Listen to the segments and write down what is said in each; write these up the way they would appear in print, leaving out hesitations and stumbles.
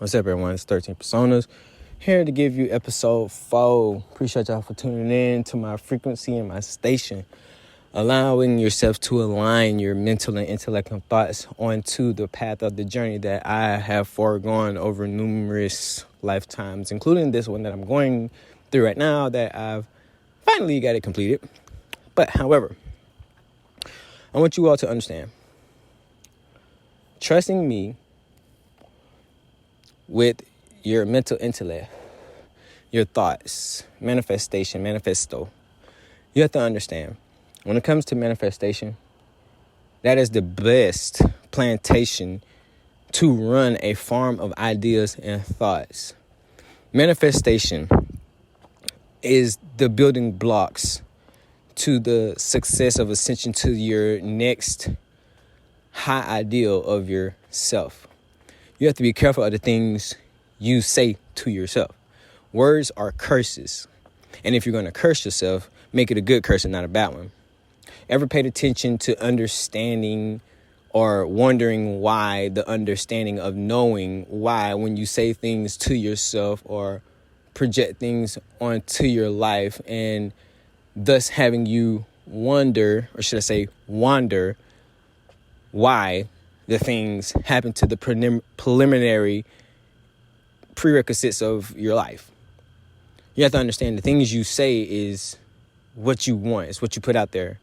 What's up, everyone? It's 13 Personas here to give you episode 4. Appreciate y'all for tuning in to my frequency and my station, allowing yourself to align your mental and intellectual thoughts onto the path of the journey that I have foregone over numerous lifetimes, including this one that I'm going through right now that I've finally got it completed. But however, I want you all to understand, trusting me with your mental intellect, your thoughts, manifesto. You have to understand, when it comes to manifestation, that is the best plantation to run a farm of ideas and thoughts. Manifestation is the building blocks to the success of ascension to your next high ideal of yourself. You have to be careful of the things you say to yourself. Words are curses. And if you're going to curse yourself, make it a good curse and not a bad one. Ever paid attention to understanding or wondering why, the understanding of knowing why when you say things to yourself or project things onto your life, and thus having you wonder, or should I say wander, why the things happen to the preliminary prerequisites of your life. You have to understand the things you say is what you want. It's what you put out there,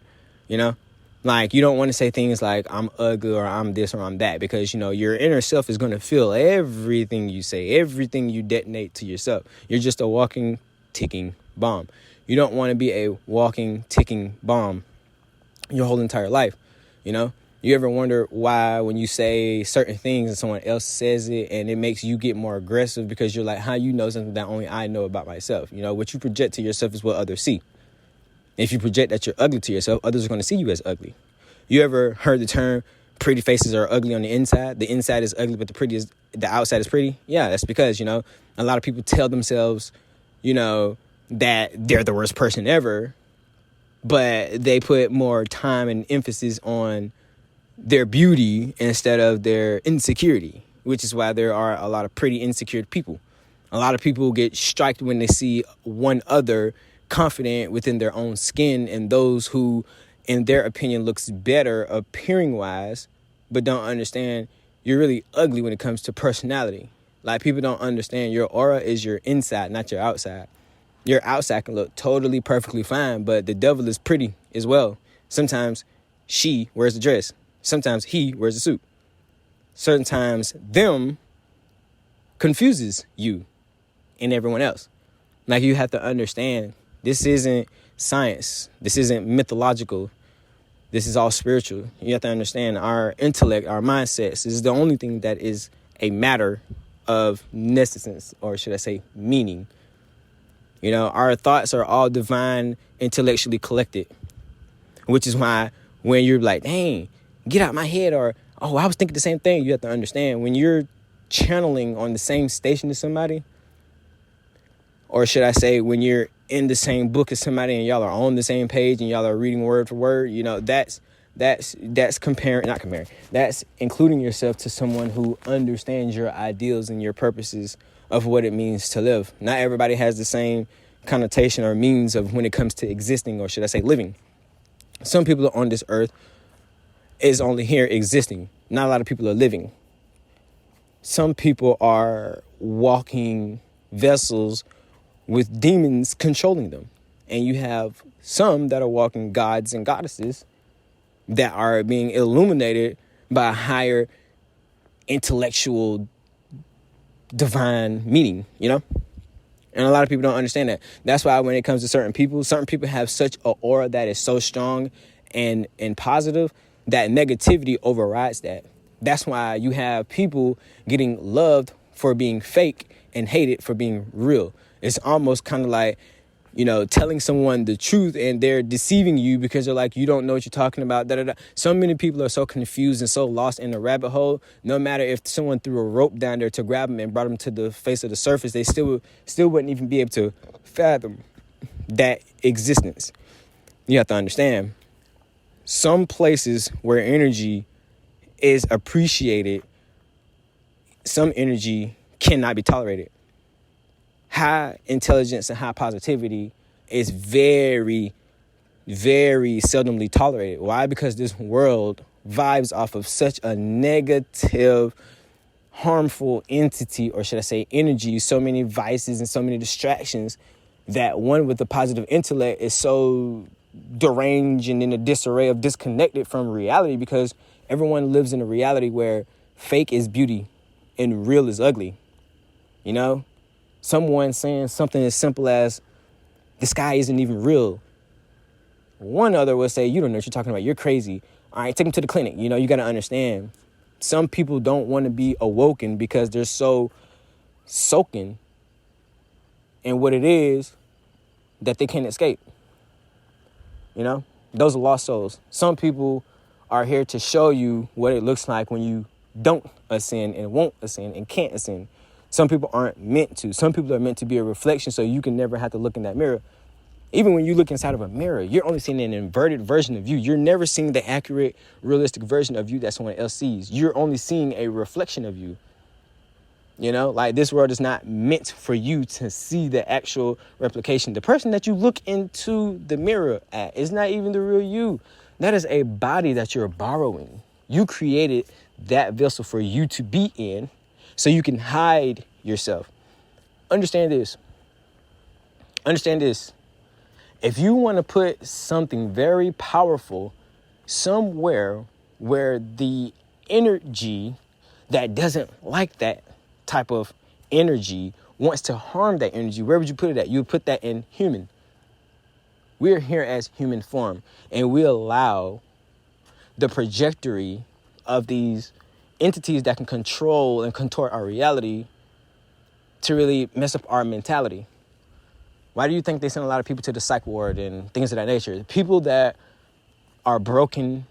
Like, you don't want to say things like, I'm ugly or I'm this or I'm that, because, your inner self is going to feel everything you say, everything you detonate to yourself. You're just a walking, ticking bomb. You don't want to be a walking, ticking bomb your whole entire life, You ever wonder why when you say certain things and someone else says it and it makes you get more aggressive, because you're like, how you know something that only I know about myself? What you project to yourself is what others see. If you project that you're ugly to yourself, others are going to see you as ugly. You ever heard the term pretty faces are ugly on the inside? The inside is ugly, but the outside is pretty. Yeah, that's because, a lot of people tell themselves, that they're the worst person ever, but they put more time and emphasis on their beauty instead of their insecurity, which is why there are a lot of pretty insecure people. A lot of people get striked when they see one other confident within their own skin, and those who, in their opinion, looks better appearing wise, but don't understand you're really ugly when it comes to personality. Like, people don't understand your aura is your inside, not your outside. Your outside can look totally perfectly fine, but the devil is pretty as well. Sometimes she wears a dress. Sometimes he wears a suit. Certain times them confuses you and everyone else. Like, you have to understand, this isn't science. This isn't mythological. This is all spiritual. You have to understand our intellect, our mindsets is the only thing that is a matter of necessance, or should I say meaning. Our thoughts are all divine, intellectually collected, which is why when you're like, dang, get out my head, or, oh, I was thinking the same thing. You have to understand, when you're channeling on the same station as somebody, or should I say, when you're in the same book as somebody and y'all are on the same page and y'all are reading word for word, that's including yourself to someone who understands your ideals and your purposes of what it means to live. Not everybody has the same connotation or means of when it comes to existing, or should I say living. Some people on this earth is only here existing. Not a lot of people are living. Some people are walking vessels with demons controlling them. And you have some that are walking gods and goddesses that are being illuminated by a higher intellectual divine meaning, And a lot of people don't understand that. That's why when it comes to certain people have such an aura that is so strong and positive that negativity overrides that. That's why you have people getting loved for being fake and hated for being real. It's almost kind of like, telling someone the truth and they're deceiving you because they're like, you don't know what you're talking about. So many people are so confused and so lost in the rabbit hole. No matter if someone threw a rope down there to grab them and brought them to the face of the surface, they still wouldn't even be able to fathom that existence. You have to understand, some places where energy is appreciated, some energy cannot be tolerated. High intelligence and high positivity is very, very seldomly tolerated. Why? Because this world vibes off of such a negative, harmful entity, or should I say energy, so many vices and so many distractions, that one with a positive intellect is so deranged and in a disarray of disconnected from reality, because everyone lives in a reality where fake is beauty and real is ugly. You know, someone saying something as simple as the sky isn't even real. One other will say, you don't know what you're talking about. You're crazy. All right, take them to the clinic. You know, you got to understand. Some people don't want to be awoken because they're so soaking in what it is that they can't escape. You know, those are lost souls. Some people are here to show you what it looks like when you don't ascend and won't ascend and can't ascend. Some people aren't meant to. Some people are meant to be a reflection so you can never have to look in that mirror. Even when you look inside of a mirror, you're only seeing an inverted version of you. You're never seeing the accurate, realistic version of you that someone else sees. You're only seeing a reflection of you. You know, like this world is not meant for you to see the actual replication. The person that you look into the mirror at is not even the real you. That is a body that you're borrowing. You created that vessel for you to be in so you can hide yourself. Understand this. Understand this. If you want to put something very powerful somewhere where the energy that doesn't like that type of energy wants to harm that energy, where would you put it at? You would put that in human. We're here as human form, and we allow the trajectory of these entities that can control and contort our reality to really mess up our mentality. Why do you think they send a lot of people to the psych ward and things of that nature? People that are broken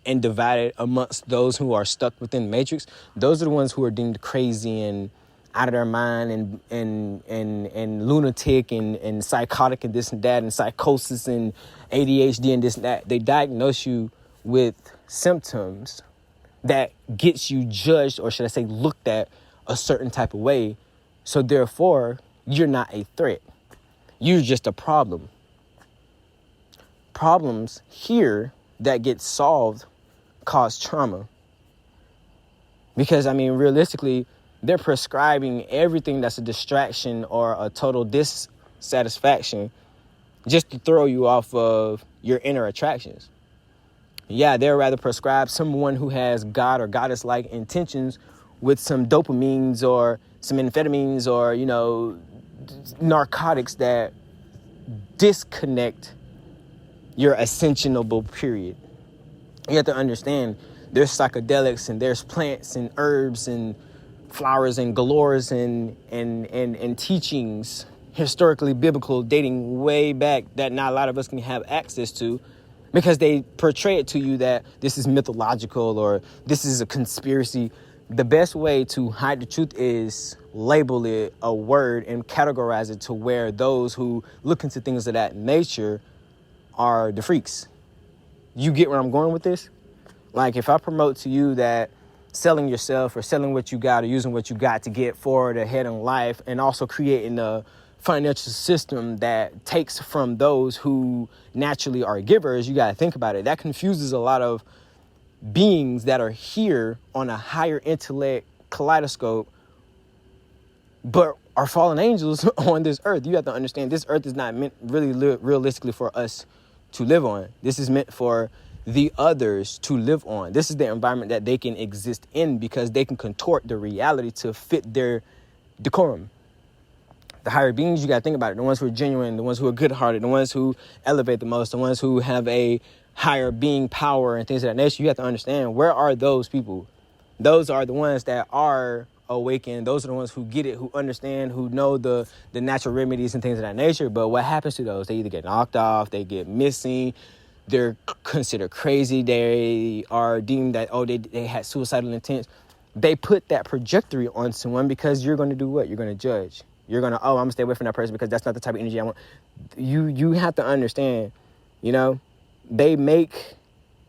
and divided amongst those who are stuck within the matrix, those are the ones who are deemed crazy and out of their mind and lunatic and psychotic and this and that and psychosis and ADHD and this and that. They diagnose you with symptoms that gets you judged, or should I say looked at a certain type of way. So therefore, you're not a threat. You're just a problem. Problems here that get solved cause trauma. Because, I mean, realistically, they're prescribing everything that's a distraction or a total dissatisfaction just to throw you off of your inner attractions. Yeah, they'd rather prescribe someone who has God or goddess-like intentions with some dopamines or some amphetamines or, you know, narcotics that disconnect your ascensionable period. You have to understand there's psychedelics and there's plants and herbs and flowers and galores and teachings, historically biblical, dating way back, that not a lot of us can have access to, because they portray it to you that this is mythological or this is a conspiracy. The best way to hide the truth is label it a word and categorize it to where those who look into things of that nature are the freaks. You get where I'm going with this? Like, if I promote to you that selling yourself or selling what you got or using what you got to get forward ahead in life, and also creating a financial system that takes from those who naturally are givers, you got to think about it. That confuses a lot of beings that are here on a higher intellect kaleidoscope, but are fallen angels on this earth. You have to understand this earth is not meant really realistically for us to live on. This is meant for the others to live on. This is the environment that they can exist in because they can contort the reality to fit their decorum. The higher beings, you got to think about it. The ones who are genuine, the ones who are good-hearted, the ones who elevate the most, the ones who have a higher being power and things of that nature. You have to understand, where are those people? Those are the ones that are awakened. Those are the ones who get it, who understand, who know the natural remedies and things of that nature. But what happens to those? They either get knocked off, they get missing, they're considered crazy, they are deemed that, they had suicidal intents. They put that trajectory on someone because you're going to do what? You're going to judge. You're going to, I'm going to stay away from that person because that's not the type of energy I want. You have to understand, they make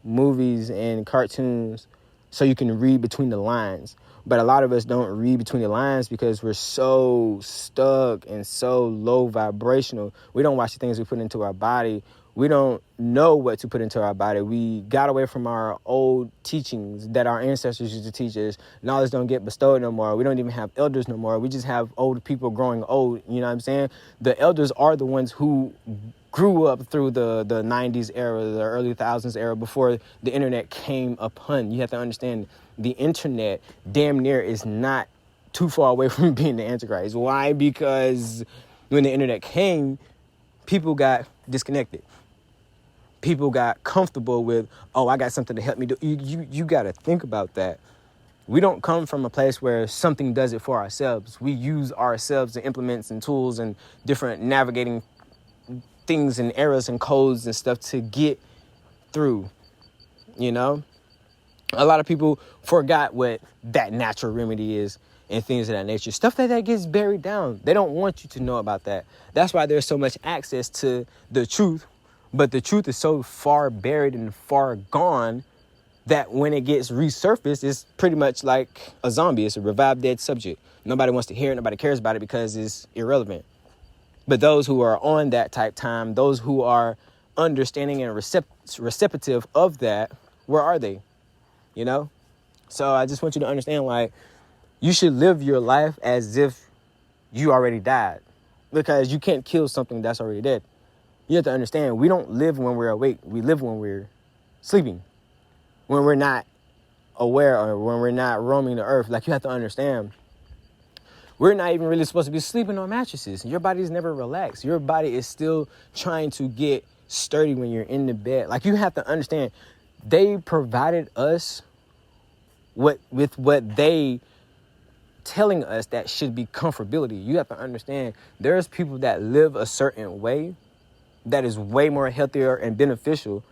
movies and cartoons so you can read between the lines. But a lot of us don't read between the lines because we're so stuck and so low vibrational. We don't watch the things we put into our body. We don't know what to put into our body. We got away from our old teachings that our ancestors used to teach us. Knowledge don't get bestowed no more. We don't even have elders no more. We just have old people growing old. You know what I'm saying? The elders are the ones who grew up through the 90s era, the early thousands era, before the internet came upon. You have to understand, the internet damn near is not too far away from being the Antichrist. Why? Because when the internet came, people got disconnected. People got comfortable with, oh, I got something to help me do. You got to think about that. We don't come from a place where something does it for ourselves. We use ourselves and implements and tools and different navigating things and errors and codes and stuff to get through, you know? A lot of people forgot what that natural remedy is and things of that nature. Stuff that gets buried down. They don't want you to know about that. That's why there's so much access to the truth. But the truth is so far buried and far gone that when it gets resurfaced, it's pretty much like a zombie. It's a revived dead subject. Nobody wants to hear it. Nobody cares about it because it's irrelevant. But those who are on that type time, those who are understanding and receptive of that, where are they? You know? So I just want you to understand, like, you should live your life as if you already died, because you can't kill something that's already dead. You have to understand, we don't live when we're awake. We live when we're sleeping, when we're not aware or when we're not roaming the earth. Like, you have to understand, we're not even really supposed to be sleeping on mattresses. Your body is never relaxed. Your body is still trying to get sturdy when you're in the bed. Like, you have to understand, they provided us with what they telling us that should be comfortability. You have to understand, there's people that live a certain way that is way more healthier and beneficial.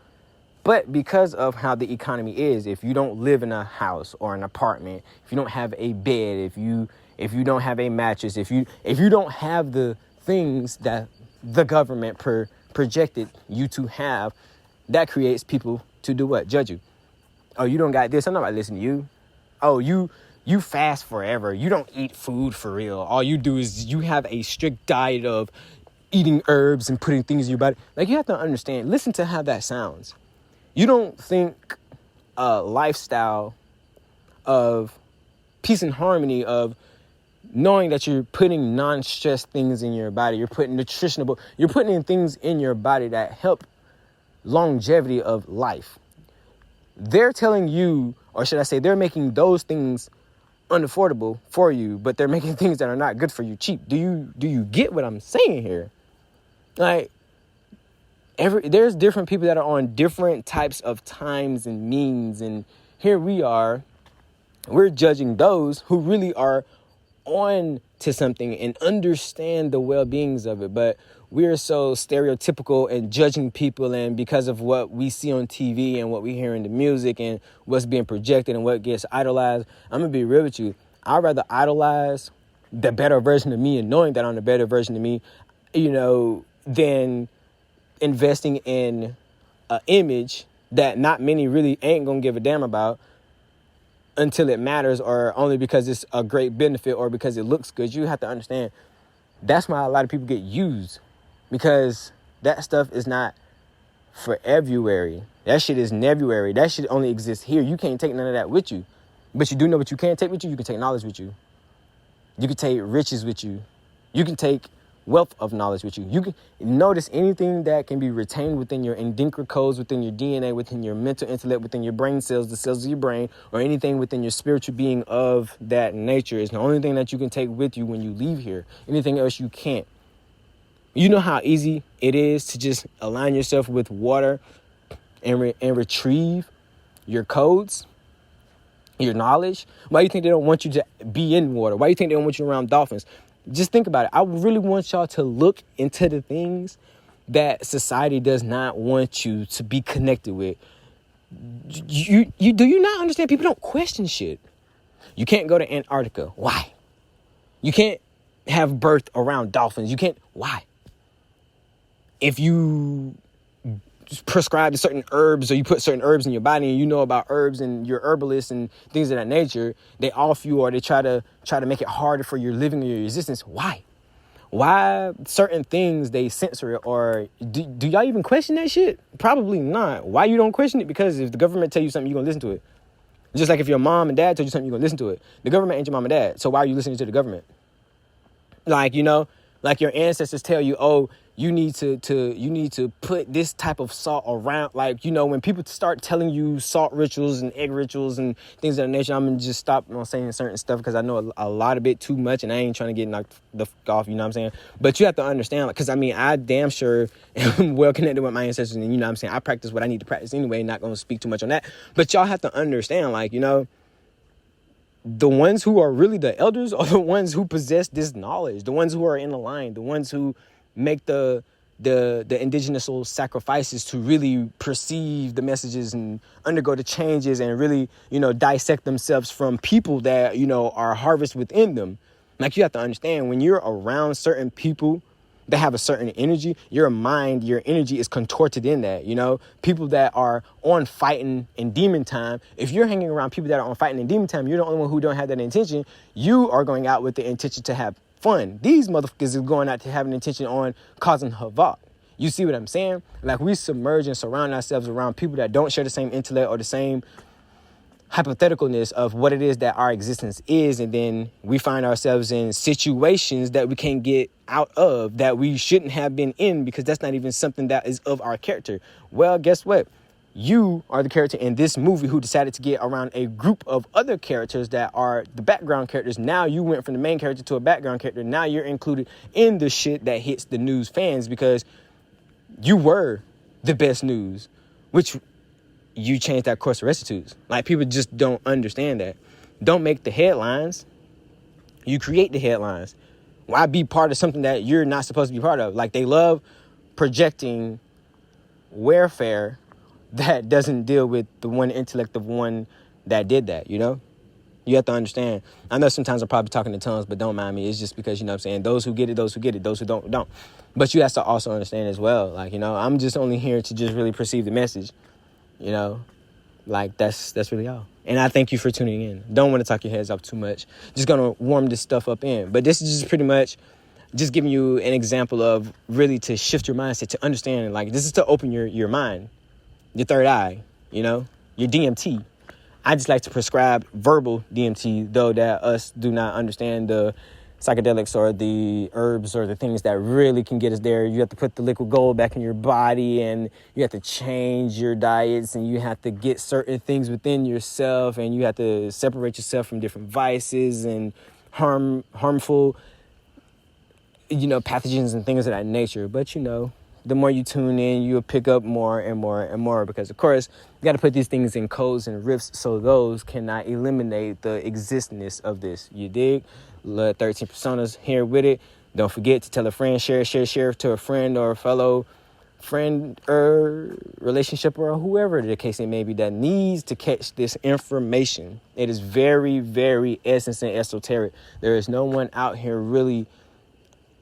But because of how the economy is, if you don't live in a house or an apartment, if you don't have a bed, if you don't have a mattress, if you don't have the things that the government projected you to have, that creates people to do what? Judge you. Oh, you don't got this. I'm not about to listen to you. Oh, you fast forever. You don't eat food for real. All you do is you have a strict diet of eating herbs and putting things in your body. Like, you have to understand, listen to how that sounds. You don't think a lifestyle of peace and harmony, of knowing that you're putting non-stress things in your body, you're putting nutritional, you're putting in things in your body that help longevity of life. They're telling you, or should I say, they're making those things unaffordable for you, but they're making things that are not good for you cheap. Do you get what I'm saying here? Like, there's different people that are on different types of times and means, and here we're judging those who really are on to something and understand the well-beings of it. But we're so stereotypical and judging people, and because of what we see on TV and what we hear in the music and what's being projected and what gets idolized, I'm gonna be real with you. I'd rather idolize the better version of me and knowing that I'm the better version of me, you know, than investing in an image that not many really ain't gonna give a damn about until it matters, or only because it's a great benefit or because it looks good. You have to understand, that's why a lot of people get used, because that stuff is not for everywhere. That shit is nebuary. That shit only exists here. You can't take none of that with you. But you do know what you can take with you. You can take knowledge with you. You can take riches with you. You can take wealth of knowledge with you. You can notice anything that can be retained within your Indinkra codes, within your DNA, within your mental intellect, within your brain cells, the cells of your brain, or anything within your spiritual being of that nature is the only thing that you can take with you when you leave here. Anything else you can't. You know how easy it is to just align yourself with water and retrieve your codes, your knowledge. Why do you think they don't want you to be in water? Why do you think they don't want you around dolphins? Just think about it. I really want y'all to look into the things that society does not want you to be connected with. Do you not understand? People don't question shit. You can't go to Antarctica. Why? You can't have birth around dolphins. You can't. Why? If you prescribe to certain herbs, or you put certain herbs in your body and you know about herbs and you're herbalist and things of that nature, they off you, or they try to make it harder for your living or your existence. Why certain things they censor it? Or do y'all even question that shit? Probably not. Why you don't question it? Because if the government tell you something, you're gonna listen to it. Just like if your mom and dad told you something, you're gonna listen to it. The government ain't your mom and dad, so why are you listening to the government? Like, like your ancestors tell you, oh, you need to put this type of salt around. Like, when people start telling you salt rituals and egg rituals and things of that nature, I'm gonna just stop saying certain stuff because I know a lot of it too much and I ain't trying to get knocked the fuck off, you know what I'm saying? But you have to understand, because I damn sure am well connected with my ancestors, and you know what I'm saying, I practice what I need to practice anyway, not gonna speak too much on that. But y'all have to understand, like, the ones who are really the elders are the ones who possess this knowledge, the ones who are in the line, the ones who make the indigenous soul sacrifices to really perceive the messages and undergo the changes and really, dissect themselves from people that, are harvest within them. Like, you have to understand, when you're around certain people that have a certain energy, your mind, your energy is contorted in that, people that are on fighting in demon time. If you're hanging around people that are on fighting in demon time, you're the only one who don't have that intention. You are going out with the intention to have fun. These motherfuckers are going out to have an intention on causing havoc. You see what I'm saying? Like, we submerge and surround ourselves around people that don't share the same intellect or the same hypotheticalness of what it is that our existence is, and then we find ourselves in situations that we can't get out of, that we shouldn't have been in, because that's not even something that is of our character. Well, guess what? You are the character in this movie who decided to get around a group of other characters that are the background characters. Now you went from the main character to a background character. Now you're included in the shit that hits the news fans because you were the best news, which you changed that course of rectitudes. Like, people just don't understand that. Don't make the headlines. You create the headlines. Why be part of something that you're not supposed to be part of? Like, they love projecting warfare that doesn't deal with the one intellect of one that did that, You have to understand. I know sometimes I'm probably talking in tongues, but don't mind me. It's just because, I'm saying, those who get it, those who get it, those who don't. But you have to also understand as well. Like, I'm just only here to just really perceive the message. Like, that's really all. And I thank you for tuning in. Don't want to talk your heads off too much. Just gonna warm this stuff up in. But this is just pretty much just giving you an example of really to shift your mindset, to understand. Like, this is to open your mind, your third eye, your DMT. I just like to prescribe verbal DMT, though that us do not understand the psychedelics or the herbs or the things that really can get us there. You have to put the liquid gold back in your body, and you have to change your diets, and you have to get certain things within yourself, and you have to separate yourself from different vices and harmful, pathogens and things of that nature. But, the more you tune in, you'll pick up more and more and more, because, of course, you got to put these things in codes and rifts so those cannot eliminate the existence of this. You dig? 13 personas here with it. Don't forget to tell a friend, share to a friend or a fellow friend or relationship or whoever the case it may be that needs to catch this information. It is very, very essence and esoteric. There is no one out here really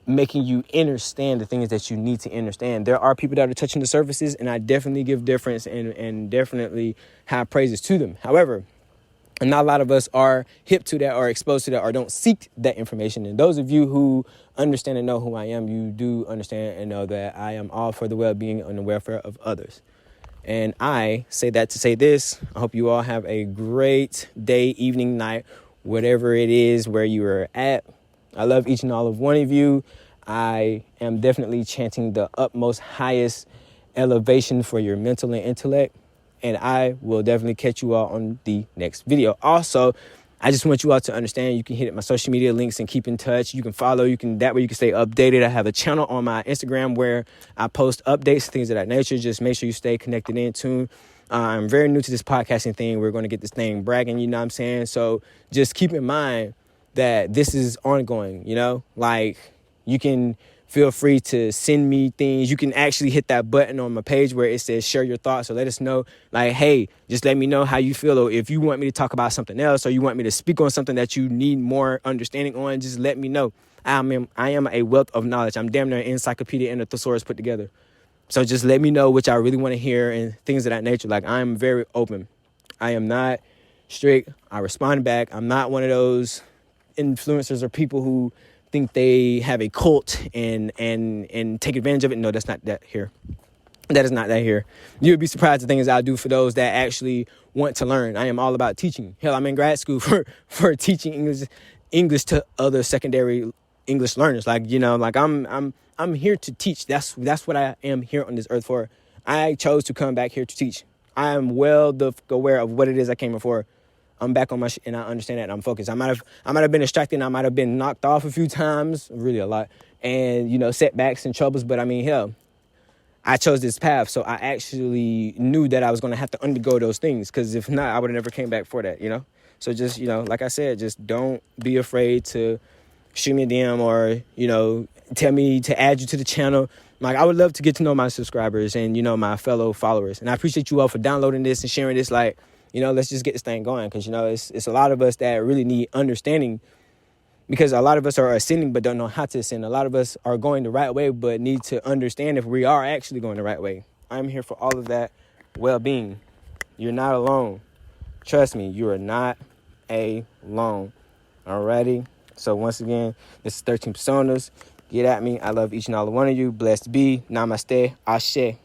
making you understand the things that you need to understand. There are people that are touching the surfaces, and I definitely give deference and definitely have praises to them. However, not a lot of us are hip to that or exposed to that or don't seek that information. And those of you who understand and know who I am, you do understand and know that I am all for the well-being and the welfare of others. And I say that to say this. I hope you all have a great day, evening, night, whatever it is where you are at. I love each and all of one of you. I am definitely chanting the utmost highest elevation for your mental and intellect. And I will definitely catch you all on the next video. Also, I just want you all to understand, you can hit my social media links and keep in touch. You can follow, that way you can stay updated. I have a channel on my Instagram where I post updates, things of that nature. Just make sure you stay connected in tune. I'm very new to this podcasting thing. We're going to get this thing bragging, you know what I'm saying? So just keep in mind that this is ongoing, like you can feel free to send me things. You can actually hit that button on my page where it says share your thoughts. So let us know, like, hey, just let me know how you feel. Or if you want me to talk about something else, or you want me to speak on something that you need more understanding on, just let me know. I am a wealth of knowledge. I'm damn near an encyclopedia and a thesaurus put together. So just let me know what y'all really want to hear and things of that nature. Like, I'm very open. I am not strict. I respond back. I'm not one of those influencers or people who think they have a cult and take advantage of it. No, that's not that here. That is not that here. You would be surprised the things I do for those that actually want to learn. I am all about teaching. Hell, I'm in grad school for teaching English to other secondary English learners. Like, you know, like I'm here to teach. That's what I am here on this earth for. I chose to come back here to teach. I am well aware of what it is I came here for. I'm back on my shit and I understand that and I'm focused. I might have been distracted and I might have been knocked off a few times, really a lot, and, you know, setbacks and troubles. But I mean, hell, I chose this path, so I actually knew that I was going to have to undergo those things, because if not, I would have never came back for that, you know? So just, you know, like I said, just don't be afraid to shoot me a DM or, you know, tell me to add you to the channel. Like, I would love to get to know my subscribers and, you know, my fellow followers. And I appreciate you all for downloading this and sharing this. Like, you know, let's just get this thing going, because, you know, it's a lot of us that really need understanding, because a lot of us are ascending but don't know how to ascend. A lot of us are going the right way but need to understand if we are actually going the right way. I'm here for all of that well-being. You're not alone. Trust me, you are not alone. Alrighty? So once again, this is 13 Personas. Get at me. I love each and all one of you. Blessed be. Namaste. Ashe.